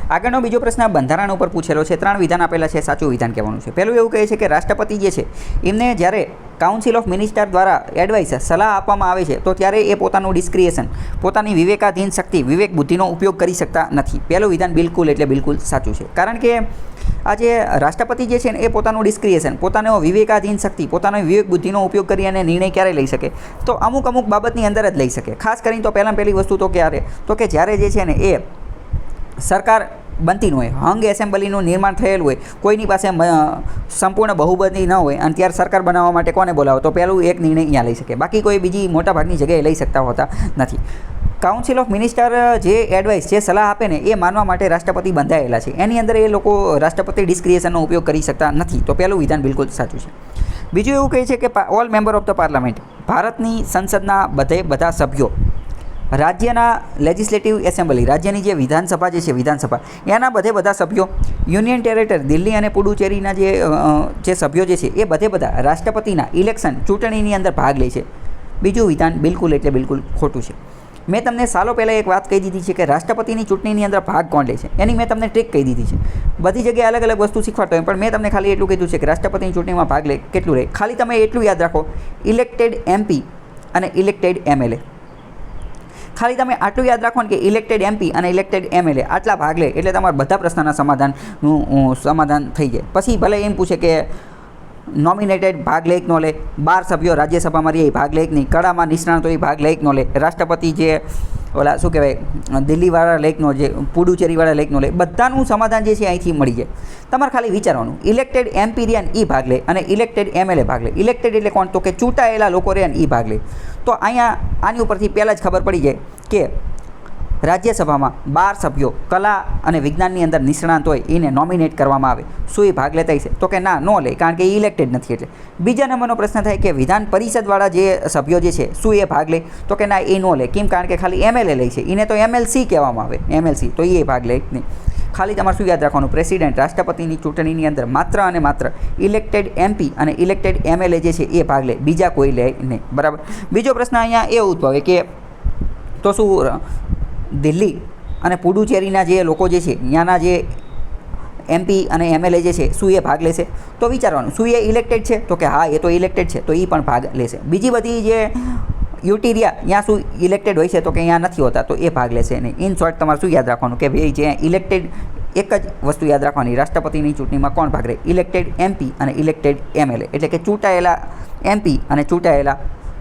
આગળનો બીજો પ્રશ્ન બંધારણ ઉપર પૂછેલો છે. 3 વિધાન આપેલા છે, સાચું વિધાન કહેવાનું છે. પહેલું એવું કહે છે કે રાષ્ટ્રપતિ જે છે એમને જ્યારે કાઉન્સિલ ઓફ મિનિસ્ટર દ્વારા એડવાઇસ સલાહ આપવામાં આવે છે તો ત્યારે એ પોતાનું ડિસ્ક્રિએશન, પોતાની વિવેકાધીન શક્તિ, વિવેક બુદ્ધિનો ઉપયોગ કરી શકતા નથી. પહેલું વિધાન બિલકુલ એટલે બિલકુલ સાચું છે. કારણ કે આ જે રાષ્ટ્રપતિ જે છે ને એ પોતાનું ડિસ્ક્રિએશન, પોતાનો વિવેકાધીન શક્તિ, પોતાનો વિવેક બુદ્ધિનો ઉપયોગ કરી અને નિર્ણય ક્યારે લઈ શકે? તો અમુક બાબતની અંદર જ લઈ શકે. ખાસ કરીને તો પહેલી વસ્તુ તો ક્યારે? તો કે જ્યારે જે છે ને એ સરકાર બનતી ન હોય, હંગ એસેમ્બલીનું નિર્માણ થયેલું હોય, કોઈની પાસે સંપૂર્ણ બહુમતી ન હોય અને ત્યારે સરકાર બનાવવા માટે કોને બોલાવો? તો પહેલું એક નિર્ણય અહીંયા લઈ શકે. બાકી કોઈ બીજી મોટાભાગની જગ્યાએ લઈ શકતા હોતા નથી. કાઉન્સિલ ઓફ મિનિસ્ટર જે એડવાઇસ, જે સલાહ આપે ને એ માનવા માટે રાષ્ટ્રપતિ બંધાયેલા છે. એની અંદર એ લોકો રાષ્ટ્રપતિ ડિસ્ક્રિએશનનો ઉપયોગ કરી શકતા નથી. તો પહેલું વિધાન બિલકુલ સાચું છે. બીજું એવું કહે છે કે all member of the parliament, ભારતની સંસદના બધા સભ્યો રાજ્યના લેજિસ્લેટિવ એસેમ્બલી, રાજ્યની જે વિધાનસભા જે છે વિધાનસભા, એના બધા સભ્યો, યુનિયન ટેરેટરી દિલ્હી અને પુડુચેરીના જે સભ્યો જે છે એ બધા રાષ્ટ્રપતિના ઇલેક્શન, ચૂંટણીની અંદર ભાગ લે છે. બીજું વિધાન બિલકુલ એટલે બિલકુલ ખોટું છે. મેં તમને સાલો પહેલાં એક વાત કહી દીધી છે કે રાષ્ટ્રપતિની ચૂંટણીની અંદર ભાગ કોણ લે છે, એની મેં તમને ટ્રીક કહી દીધી છે. બધી જગ્યાએ અલગ વસ્તુ શીખવાડતો હોય, પણ મેં તમને ખાલી એટલું કીધું છે કે રાષ્ટ્રપતિની ચૂંટણીમાં ભાગ લે કેટલું રહે. ખાલી તમે એટલું યાદ રાખો, ઇલેક્ટેડ MP અને ઇલેક્ટેડ MLA. ખાલી તમે આટલું યાદ રાખો ને કે ઇલેક્ટેડ MP અને ઇલેક્ટેડ MLA આટલા ભાગ લે એટલે તમારા બધા પ્રશ્નના સમાધાન થઈ જાય. પછી ભલે એમ પૂછે કે નોમિનેટેડ ભાગ લે કે ન લે, 12 સભ્યો રાજ્યસભામાં રહે ભાગ લે કે નહીં, કળામાં નિષ્ણાતો એ ભાગ લે કે ન લે, રાષ્ટ્રપતિ જે ઓલા શું કહેવાય દિલ્હીવાળા લે કે ન લે, પુડુચેરીવાળા લે કે ન લે, બધાનું સમાધાન જે છે અહીંથી મળી જાય. તમારે ખાલી વિચારવાનું, ઇલેક્ટેડ MP રહ્યા ને એ ભાગ લે અને ઇલેક્ટેડ MLA ભાગ લે. ઇલેક્ટેડ એટલે કોણ? તો કે ચૂંટાયેલા લોકો રહ્યા ને એ ભાગ લે. તો અહીંયા આની ઉપરથી પહેલાં જ ખબર પડી જાય કે રાજ્યસભામાં 12 સભ્યો કલા અને વિજ્ઞાનની અંદર નિષ્ણાંત હોય એને નોમિનેટ કરવામાં આવે. શું એ ભાગ લેતા હશે? તો કે ના, ન લે, કારણ કે એ ઇલેક્ટેડ નથી. એટલે બીજા નંબરનો પ્રશ્ન થાય કે વિધાન પરિષદવાળા જે સભ્યો જે છે શું એ ભાગ લે? તો કે ના, એ ન લે. કેમ? કારણ કે ખાલી MLA લે છે, એને તો MLC કહેવામાં આવે, MLC, તો એ ભાગ લે નહીં. ખાલી તમારે શું યાદ રાખવાનું? પ્રેસિડેન્ટ, રાષ્ટ્રપતિની ચૂંટણીની અંદર માત્ર અને માત્ર ઇલેક્ટેડ MP અને ઇલેક્ટેડ MLA જે છે એ ભાગ લે, બીજા કોઈ લે નહીં. બરાબર. બીજો પ્રશ્ન અહીંયા એ ઉદ્ભવે કે તો શું દિલ્હી અને પુડુચેરીના જે લોકો જે છે ત્યાંના જે MP અને MLA જે છે શું એ ભાગ લેશે? તો વિચારવાનું, શું એ ઇલેક્ટેડ છે? તો કે હા, એ તો ઇલેક્ટેડ છે, તો એ પણ ભાગ લેશે. બીજી બધી જે યુટીરિયા ત્યાં શું ઇલેક્ટેડ હોય છે? તો કે અહીંયા નથી હોતા, તો એ ભાગ લેશે નહીં. ઇન શોર્ટ તમારે શું યાદ રાખવાનું કે ભાઈ જે ઇલેક્ટેડ, એક જ વસ્તુ યાદ રાખવાની, રાષ્ટ્રપતિની ચૂંટણીમાં કોણ ભાગ લે? ઇલેક્ટેડ MP અને ઇલેક્ટેડ MLA, એટલે કે ચૂંટાયેલા MP અને ચૂંટાયેલા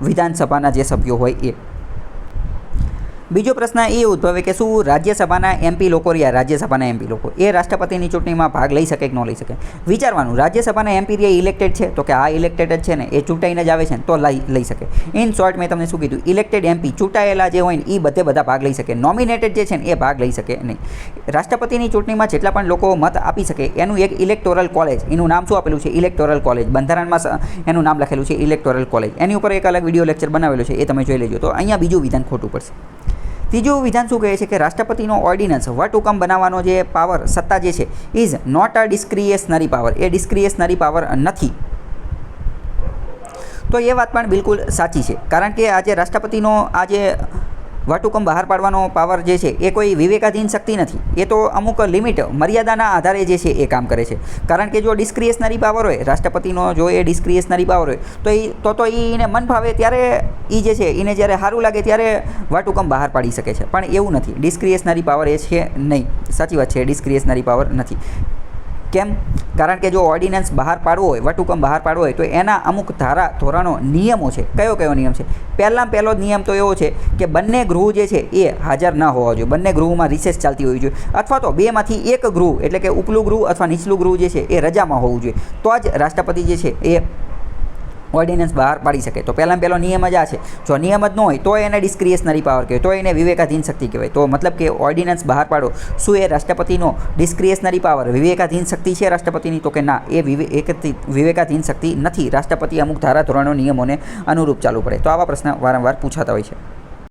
વિધાનસભાના જે સભ્યો હોય એ. બીજો પ્રશ્ન એ ઉદ્ભવે કે શું રાજ્યસભાના MP લોકો રહ્યા, રાજ્યસભાના MP લોકો એ રાષ્ટ્રપતિની ચૂંટણીમાં ભાગ લઈ શકે કે ન લઈ શકે? વિચારવાનું, રાજ્યસભાના MP રહ્યા ઇલેક્ટેડ છે? તો કે આ ઇલેક્ટેડ જ છે ને, એ ચૂંટાઈને જ આવે છે ને, તો લઈ શકે. ઇન શોર્ટ મેં તમને શું કીધું? ઇલેક્ટેડ MP, ચૂંટાયેલા જે હોય ને એ બધા ભાગ લઈ શકે. નોમિનેટેડ જે છે ને એ ભાગ લઈ શકે નહીં. રાષ્ટ્રપતિની ચૂંટણીમાં જેટલા પણ લોકો મત આપી શકે એનું એક ઇલેક્ટોરલ કોલેજ, એનું નામ શું આપેલું છે? Electoral college. બંધારણમાં એનું નામ લખેલું છે ઇલેક્ટોરલ કોલેજ. એની ઉપર એક અલગ વિડીયો લેક્ચર બનાવેલો છે, એ તમે જોઈ લેજો. તો અહીંયા બીજું વિધાન ખોટું પડશે. ત્રીજું વિધાન શું કહે છે કે રાષ્ટ્રપતિનો ઓર્ડિનન્સ, વટહુકમ બનાવવાનો જે પાવર, સત્તા જે છે, is not a discretionary power, એ ડિસ્ક્રિએશનરી પાવર નથી. તો એ વાત પણ બિલકુલ સાચી છે. કારણ કે આજે રાષ્ટ્રપતિનો આ જે વટહુકમ બહાર પાડવાનો પાવર જે છે એ કોઈ વિવેકાધીન શક્તિ નથી. એ તો અમુક લિમિટ, મર્યાદાના આધારે જે છે એ કામ કરે છે. કારણ કે જો ડિસ્ક્રિએશનરી પાવર હોય રાષ્ટ્રપતિનો, જો એ ડિસ્ક્રિએશનરી પાવર હોય તો એને મન ભાવે ત્યારે એ જે છે એને જ્યારે સારું લાગે ત્યારે વટહુકમ બહાર પાડી શકે છે. પણ એવું નથી, ડિસ્ક્રિએશનરી પાવર એ છે નહીં. સાચી વાત છે, ડિસ્ક્રિએશનરી પાવર નથી. કેમ? કારણ કે જો ઓર્ડિનન્સ બહાર પાડવો હોય, વટહુકમ બહાર પાડવો હોય તો એના અમુક ધારા ધોરણો, નિયમો છે. કયો નિયમ છે? પહેલો નિયમ તો એવો છે કે બંને ગૃહ જે છે એ હાજર ન હોવા જોઈએ, બંને ગૃહમાં રિસેસ ચાલતી હોવી જોઈએ, અથવા તો બેમાંથી એક ગૃહ એટલે કે ઉપલું ગૃહ અથવા નીચલું ગૃહ જે છે એ રજામાં હોવું જોઈએ, તો જ રાષ્ટ્રપતિ જે છે એ ઓર્ડિનન્સ બહાર પાડી શકે. તો પહેલો નિયમ જ આ છે. જો નિયમ જ ન હોય તો એને ડિસ્ક્રિએશનરી પાવર કહેવાય, તો એને વિવેકાધીન શક્તિ કહેવાય. તો મતલબ કે ઓર્ડિનન્સ બહાર પાડો, શું એ રાષ્ટ્રપતિનો ડિસ્ક્રિએશનરી પાવર, વિવેકાધીન શક્તિ છે રાષ્ટ્રપતિની? તો કે ના, એ વિવેકાધીન શક્તિ નથી. રાષ્ટ્રપતિ અમુક ધારા ધોરણો, નિયમોને અનુરૂપ ચાલવું પડે. તો આવા પ્રશ્ન વારંવાર પૂછાતા હોય છે.